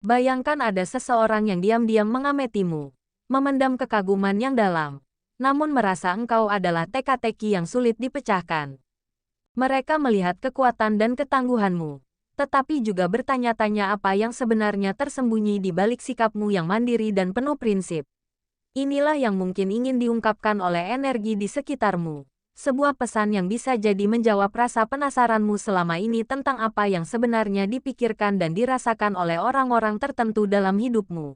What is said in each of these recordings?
Bayangkan ada seseorang yang diam-diam mengamatimu, memendam kekaguman yang dalam, namun merasa engkau adalah teka-teki yang sulit dipecahkan. Mereka melihat kekuatan dan ketangguhanmu, tetapi juga bertanya-tanya apa yang sebenarnya tersembunyi di balik sikapmu yang mandiri dan penuh prinsip. Inilah yang mungkin ingin diungkapkan oleh energi di sekitarmu. Sebuah pesan yang bisa jadi menjawab rasa penasaranmu selama ini tentang apa yang sebenarnya dipikirkan dan dirasakan oleh orang-orang tertentu dalam hidupmu.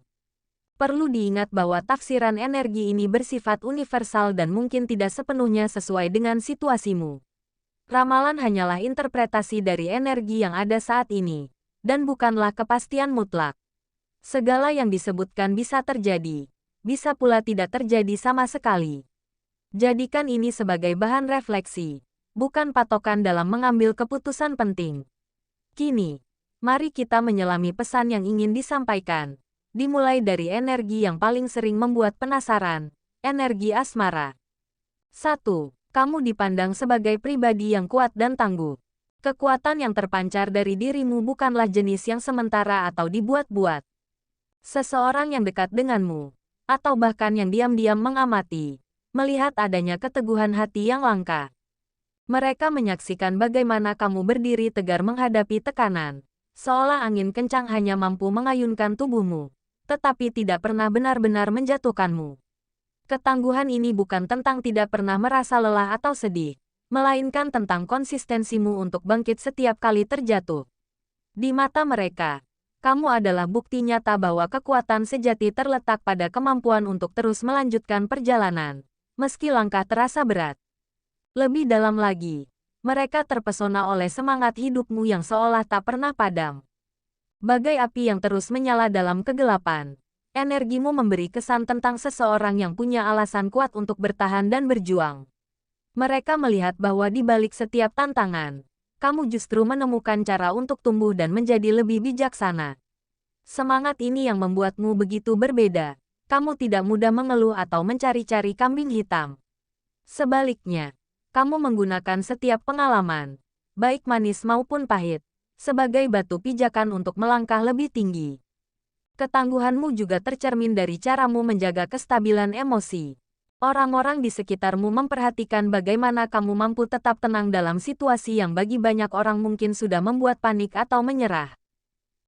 Perlu diingat bahwa tafsiran energi ini bersifat universal dan mungkin tidak sepenuhnya sesuai dengan situasimu. Ramalan hanyalah interpretasi dari energi yang ada saat ini, dan bukanlah kepastian mutlak. Segala yang disebutkan bisa terjadi, bisa pula tidak terjadi sama sekali. Jadikan ini sebagai bahan refleksi, bukan patokan dalam mengambil keputusan penting. Kini, mari kita menyelami pesan yang ingin disampaikan, dimulai dari energi yang paling sering membuat penasaran, energi asmara. 1. Kamu dipandang sebagai pribadi yang kuat dan tangguh. Kekuatan yang terpancar dari dirimu bukanlah jenis yang sementara atau dibuat-buat. Seseorang yang dekat denganmu, atau bahkan yang diam-diam mengamati, melihat adanya keteguhan hati yang langka. Mereka menyaksikan bagaimana kamu berdiri tegar menghadapi tekanan, seolah angin kencang hanya mampu mengayunkan tubuhmu, tetapi tidak pernah benar-benar menjatuhkanmu. Ketangguhan ini bukan tentang tidak pernah merasa lelah atau sedih, melainkan tentang konsistensimu untuk bangkit setiap kali terjatuh. Di mata mereka, kamu adalah bukti nyata bahwa kekuatan sejati terletak pada kemampuan untuk terus melanjutkan perjalanan, meski langkah terasa berat. Lebih dalam lagi, mereka terpesona oleh semangat hidupmu yang seolah tak pernah padam. Bagai api yang terus menyala dalam kegelapan, energimu memberi kesan tentang seseorang yang punya alasan kuat untuk bertahan dan berjuang. Mereka melihat bahwa di balik setiap tantangan, kamu justru menemukan cara untuk tumbuh dan menjadi lebih bijaksana. Semangat ini yang membuatmu begitu berbeda. Kamu tidak mudah mengeluh atau mencari-cari kambing hitam. Sebaliknya, kamu menggunakan setiap pengalaman, baik manis maupun pahit, sebagai batu pijakan untuk melangkah lebih tinggi. Ketangguhanmu juga tercermin dari caramu menjaga kestabilan emosi. Orang-orang di sekitarmu memperhatikan bagaimana kamu mampu tetap tenang dalam situasi yang bagi banyak orang mungkin sudah membuat panik atau menyerah.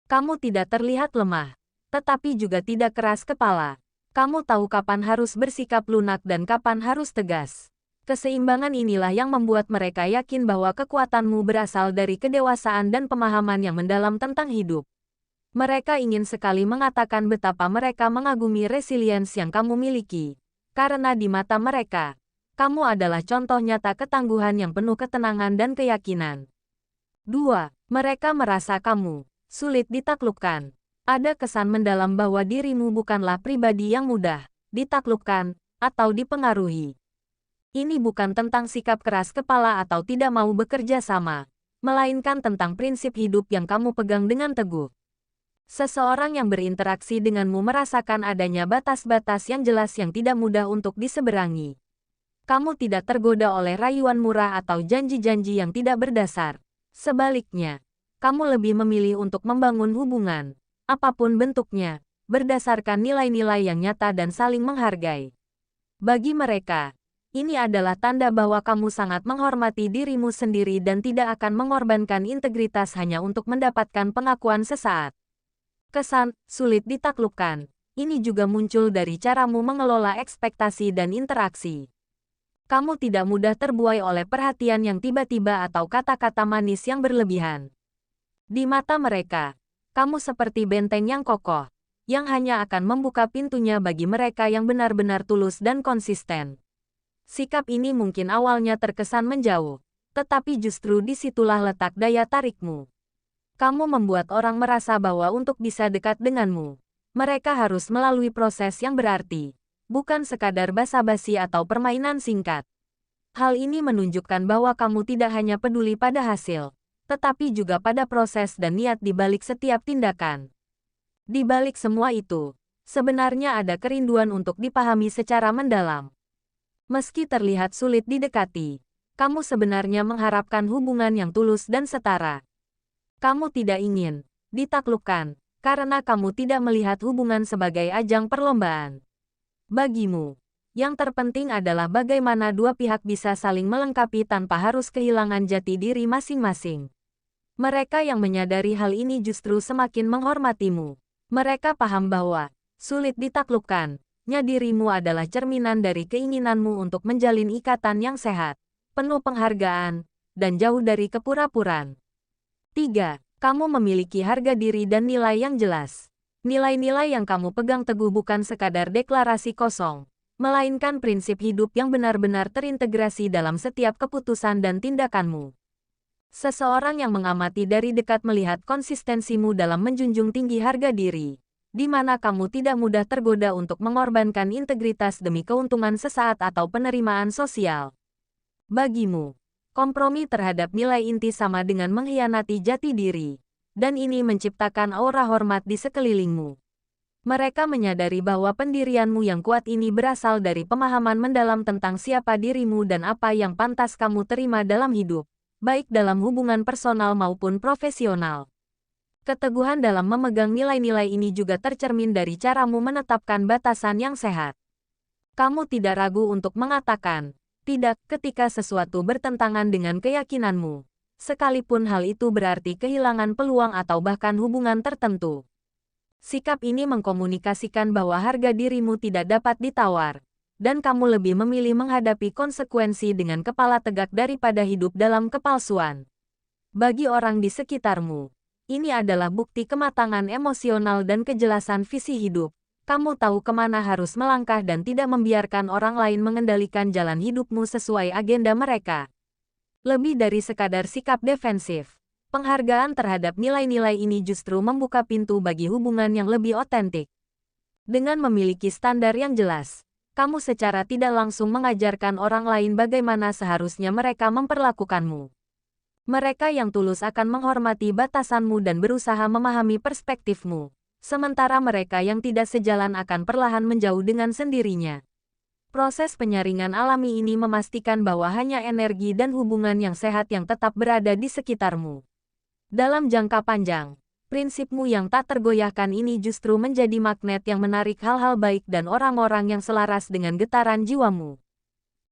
Kamu tidak terlihat lemah, tetapi juga tidak keras kepala. Kamu tahu kapan harus bersikap lunak dan kapan harus tegas. Keseimbangan inilah yang membuat mereka yakin bahwa kekuatanmu berasal dari kedewasaan dan pemahaman yang mendalam tentang hidup. Mereka ingin sekali mengatakan betapa mereka mengagumi resilience yang kamu miliki, karena di mata mereka, kamu adalah contoh nyata ketangguhan yang penuh ketenangan dan keyakinan. 2. Mereka merasa kamu sulit ditaklukkan. Ada kesan mendalam bahwa dirimu bukanlah pribadi yang mudah ditaklukkan atau dipengaruhi. Ini bukan tentang sikap keras kepala atau tidak mau bekerja sama, melainkan tentang prinsip hidup yang kamu pegang dengan teguh. Seseorang yang berinteraksi denganmu merasakan adanya batas-batas yang jelas yang tidak mudah untuk diseberangi. Kamu tidak tergoda oleh rayuan murah atau janji-janji yang tidak berdasar. Sebaliknya, kamu lebih memilih untuk membangun hubungan, apapun bentuknya, berdasarkan nilai-nilai yang nyata dan saling menghargai. Bagi mereka, ini adalah tanda bahwa kamu sangat menghormati dirimu sendiri dan tidak akan mengorbankan integritas hanya untuk mendapatkan pengakuan sesaat. Kesan sulit ditaklukkan ini juga muncul dari caramu mengelola ekspektasi dan interaksi. Kamu tidak mudah terbuai oleh perhatian yang tiba-tiba atau kata-kata manis yang berlebihan. Di mata mereka, kamu seperti benteng yang kokoh, yang hanya akan membuka pintunya bagi mereka yang benar-benar tulus dan konsisten. Sikap ini mungkin awalnya terkesan menjauh, tetapi justru disitulah letak daya tarikmu. Kamu membuat orang merasa bahwa untuk bisa dekat denganmu, mereka harus melalui proses yang berarti, bukan sekadar basa-basi atau permainan singkat. Hal ini menunjukkan bahwa kamu tidak hanya peduli pada hasil, tetapi juga pada proses dan niat di balik setiap tindakan. Di balik semua itu, sebenarnya ada kerinduan untuk dipahami secara mendalam. Meski terlihat sulit didekati, kamu sebenarnya mengharapkan hubungan yang tulus dan setara. Kamu tidak ingin ditaklukkan, karena kamu tidak melihat hubungan sebagai ajang perlombaan. Bagimu, yang terpenting adalah bagaimana dua pihak bisa saling melengkapi tanpa harus kehilangan jati diri masing-masing. Mereka yang menyadari hal ini justru semakin menghormatimu. Mereka paham bahwa sulit ditaklukkan. Dirimu adalah cerminan dari keinginanmu untuk menjalin ikatan yang sehat, penuh penghargaan, dan jauh dari kepura-puraan. 3. Kamu memiliki harga diri dan nilai yang jelas. Nilai-nilai yang kamu pegang teguh bukan sekadar deklarasi kosong, melainkan prinsip hidup yang benar-benar terintegrasi dalam setiap keputusan dan tindakanmu. Seseorang yang mengamati dari dekat melihat konsistensimu dalam menjunjung tinggi harga diri, di mana kamu tidak mudah tergoda untuk mengorbankan integritas demi keuntungan sesaat atau penerimaan sosial. Bagimu, kompromi terhadap nilai inti sama dengan mengkhianati jati diri, dan ini menciptakan aura hormat di sekelilingmu. Mereka menyadari bahwa pendirianmu yang kuat ini berasal dari pemahaman mendalam tentang siapa dirimu dan apa yang pantas kamu terima dalam hidup, baik dalam hubungan personal maupun profesional. Keteguhan dalam memegang nilai-nilai ini juga tercermin dari caramu menetapkan batasan yang sehat. Kamu tidak ragu untuk mengatakan tidak ketika sesuatu bertentangan dengan keyakinanmu, sekalipun hal itu berarti kehilangan peluang atau bahkan hubungan tertentu. Sikap ini mengkomunikasikan bahwa harga dirimu tidak dapat ditawar, dan kamu lebih memilih menghadapi konsekuensi dengan kepala tegak daripada hidup dalam kepalsuan. Bagi orang di sekitarmu, ini adalah bukti kematangan emosional dan kejelasan visi hidup. Kamu tahu kemana harus melangkah dan tidak membiarkan orang lain mengendalikan jalan hidupmu sesuai agenda mereka. Lebih dari sekadar sikap defensif, penghargaan terhadap nilai-nilai ini justru membuka pintu bagi hubungan yang lebih otentik. Dengan memiliki standar yang jelas, kamu secara tidak langsung mengajarkan orang lain bagaimana seharusnya mereka memperlakukanmu. Mereka yang tulus akan menghormati batasanmu dan berusaha memahami perspektifmu, sementara mereka yang tidak sejalan akan perlahan menjauh dengan sendirinya. Proses penyaringan alami ini memastikan bahwa hanya energi dan hubungan yang sehat yang tetap berada di sekitarmu. Dalam jangka panjang, prinsipmu yang tak tergoyahkan ini justru menjadi magnet yang menarik hal-hal baik dan orang-orang yang selaras dengan getaran jiwamu.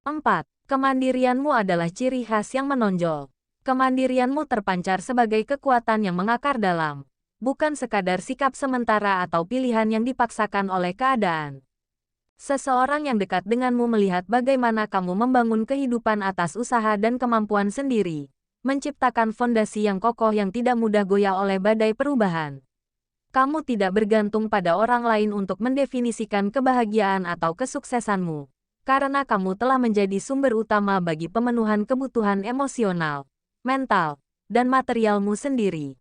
4. Kemandirianmu adalah ciri khas yang menonjol. Kemandirianmu terpancar sebagai kekuatan yang mengakar dalam, bukan sekadar sikap sementara atau pilihan yang dipaksakan oleh keadaan. Seseorang yang dekat denganmu melihat bagaimana kamu membangun kehidupan atas usaha dan kemampuan sendiri, menciptakan fondasi yang kokoh yang tidak mudah goyah oleh badai perubahan. Kamu tidak bergantung pada orang lain untuk mendefinisikan kebahagiaan atau kesuksesanmu, karena kamu telah menjadi sumber utama bagi pemenuhan kebutuhan emosional, mental, dan materialmu sendiri.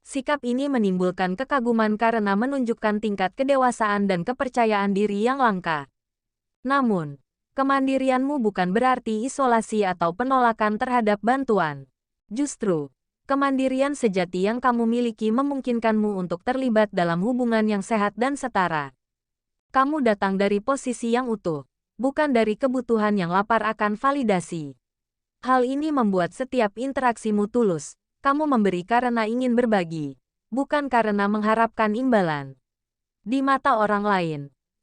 Sikap ini menimbulkan kekaguman karena menunjukkan tingkat kedewasaan dan kepercayaan diri yang langka. Namun, kemandirianmu bukan berarti isolasi atau penolakan terhadap bantuan. Justru, kemandirian sejati yang kamu miliki memungkinkanmu untuk terlibat dalam hubungan yang sehat dan setara. Kamu datang dari posisi yang utuh, bukan dari kebutuhan yang lapar akan validasi. Hal ini membuat setiap interaksimu tulus. Kamu memberi karena ingin berbagi, bukan karena mengharapkan imbalan. Di mata orang lain,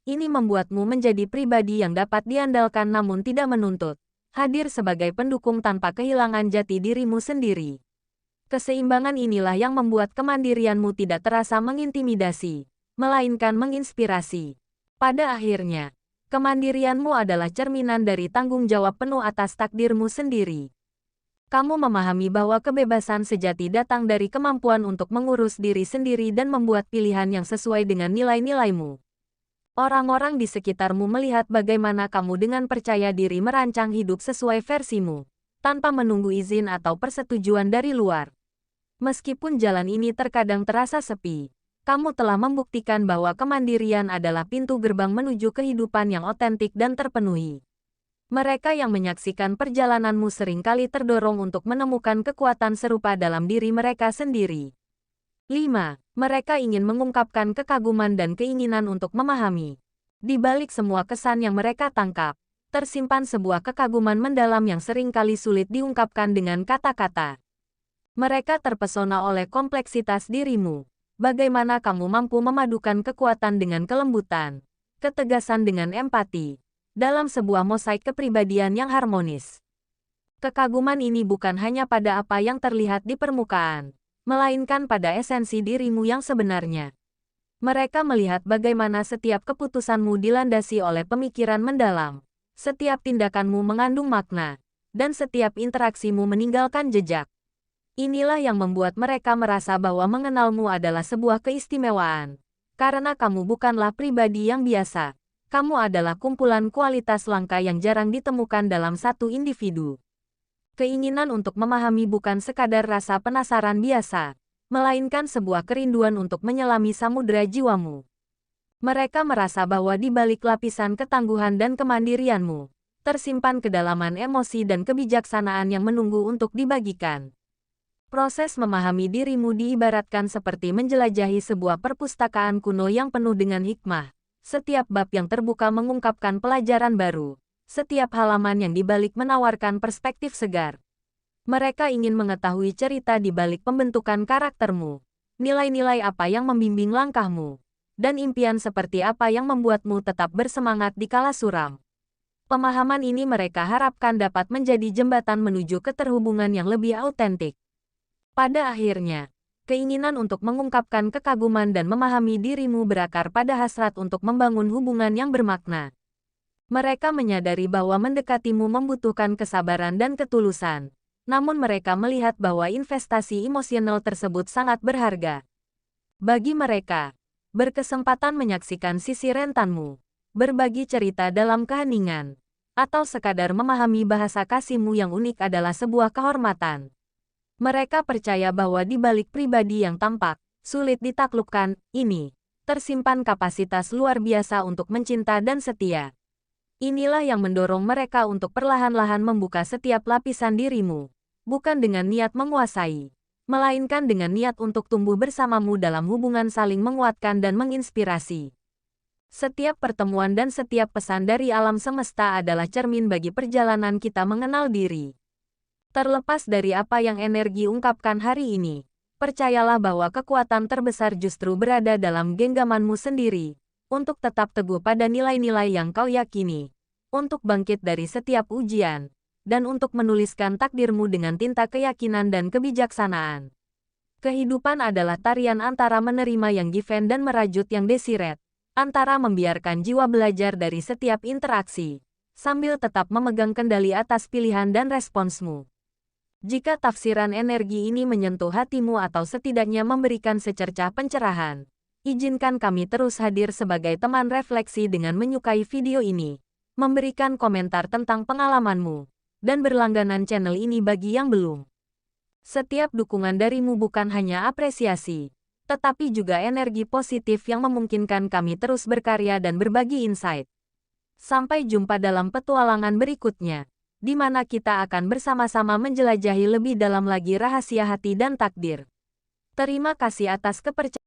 ini membuatmu menjadi pribadi yang dapat diandalkan namun tidak menuntut, hadir sebagai pendukung tanpa kehilangan jati dirimu sendiri. Keseimbangan inilah yang membuat kemandirianmu tidak terasa mengintimidasi, melainkan menginspirasi. Pada akhirnya, kemandirianmu adalah cerminan dari tanggung jawab penuh atas takdirmu sendiri. Kamu memahami bahwa kebebasan sejati datang dari kemampuan untuk mengurus diri sendiri dan membuat pilihan yang sesuai dengan nilai-nilaimu. Orang-orang di sekitarmu melihat bagaimana kamu dengan percaya diri merancang hidup sesuai versimu, tanpa menunggu izin atau persetujuan dari luar. Meskipun jalan ini terkadang terasa sepi, kamu telah membuktikan bahwa kemandirian adalah pintu gerbang menuju kehidupan yang otentik dan terpenuhi. Mereka yang menyaksikan perjalananmu seringkali terdorong untuk menemukan kekuatan serupa dalam diri mereka sendiri. 5. Mereka ingin mengungkapkan kekaguman dan keinginan untuk memahami. Di balik semua kesan yang mereka tangkap, tersimpan sebuah kekaguman mendalam yang seringkali sulit diungkapkan dengan kata-kata. Mereka terpesona oleh kompleksitas dirimu, bagaimana kamu mampu memadukan kekuatan dengan kelembutan, ketegasan dengan empati, dalam sebuah mosaik kepribadian yang harmonis. Kekaguman ini bukan hanya pada apa yang terlihat di permukaan, melainkan pada esensi dirimu yang sebenarnya. Mereka melihat bagaimana setiap keputusanmu dilandasi oleh pemikiran mendalam, setiap tindakanmu mengandung makna, dan setiap interaksimu meninggalkan jejak. Inilah yang membuat mereka merasa bahwa mengenalmu adalah sebuah keistimewaan. Karena kamu bukanlah pribadi yang biasa. Kamu adalah kumpulan kualitas langka yang jarang ditemukan dalam satu individu. Keinginan untuk memahami bukan sekadar rasa penasaran biasa, melainkan sebuah kerinduan untuk menyelami samudera jiwamu. Mereka merasa bahwa di balik lapisan ketangguhan dan kemandirianmu, tersimpan kedalaman emosi dan kebijaksanaan yang menunggu untuk dibagikan. Proses memahami dirimu diibaratkan seperti menjelajahi sebuah perpustakaan kuno yang penuh dengan hikmah. Setiap bab yang terbuka mengungkapkan pelajaran baru. Setiap halaman yang dibalik menawarkan perspektif segar. Mereka ingin mengetahui cerita di balik pembentukan karaktermu. Nilai-nilai apa yang membimbing langkahmu. Dan impian seperti apa yang membuatmu tetap bersemangat di kala suram. Pemahaman ini mereka harapkan dapat menjadi jembatan menuju keterhubungan yang lebih autentik. Pada akhirnya, keinginan untuk mengungkapkan kekaguman dan memahami dirimu berakar pada hasrat untuk membangun hubungan yang bermakna. Mereka menyadari bahwa mendekatimu membutuhkan kesabaran dan ketulusan, namun mereka melihat bahwa investasi emosional tersebut sangat berharga. Bagi mereka, berkesempatan menyaksikan sisi rentanmu, berbagi cerita dalam keheningan, atau sekadar memahami bahasa kasihmu yang unik adalah sebuah kehormatan. Mereka percaya bahwa di balik pribadi yang tampak, sulit ditaklukkan, ini, tersimpan kapasitas luar biasa untuk mencinta dan setia. Inilah yang mendorong mereka untuk perlahan-lahan membuka setiap lapisan dirimu, bukan dengan niat menguasai, melainkan dengan niat untuk tumbuh bersamamu dalam hubungan saling menguatkan dan menginspirasi. Setiap pertemuan dan setiap pesan dari alam semesta adalah cermin bagi perjalanan kita mengenal diri. Terlepas dari apa yang energi ungkapkan hari ini, percayalah bahwa kekuatan terbesar justru berada dalam genggamanmu sendiri, untuk tetap teguh pada nilai-nilai yang kau yakini, untuk bangkit dari setiap ujian, dan untuk menuliskan takdirmu dengan tinta keyakinan dan kebijaksanaan. Kehidupan adalah tarian antara menerima yang given dan merajut yang desired, antara membiarkan jiwa belajar dari setiap interaksi, sambil tetap memegang kendali atas pilihan dan responsmu. Jika tafsiran energi ini menyentuh hatimu atau setidaknya memberikan secercah pencerahan, izinkan kami terus hadir sebagai teman refleksi dengan menyukai video ini, memberikan komentar tentang pengalamanmu, dan berlangganan channel ini bagi yang belum. Setiap dukungan darimu bukan hanya apresiasi, tetapi juga energi positif yang memungkinkan kami terus berkarya dan berbagi insight. Sampai jumpa dalam petualangan berikutnya, di mana kita akan bersama-sama menjelajahi lebih dalam lagi rahasia hati dan takdir. Terima kasih atas kepercayaan.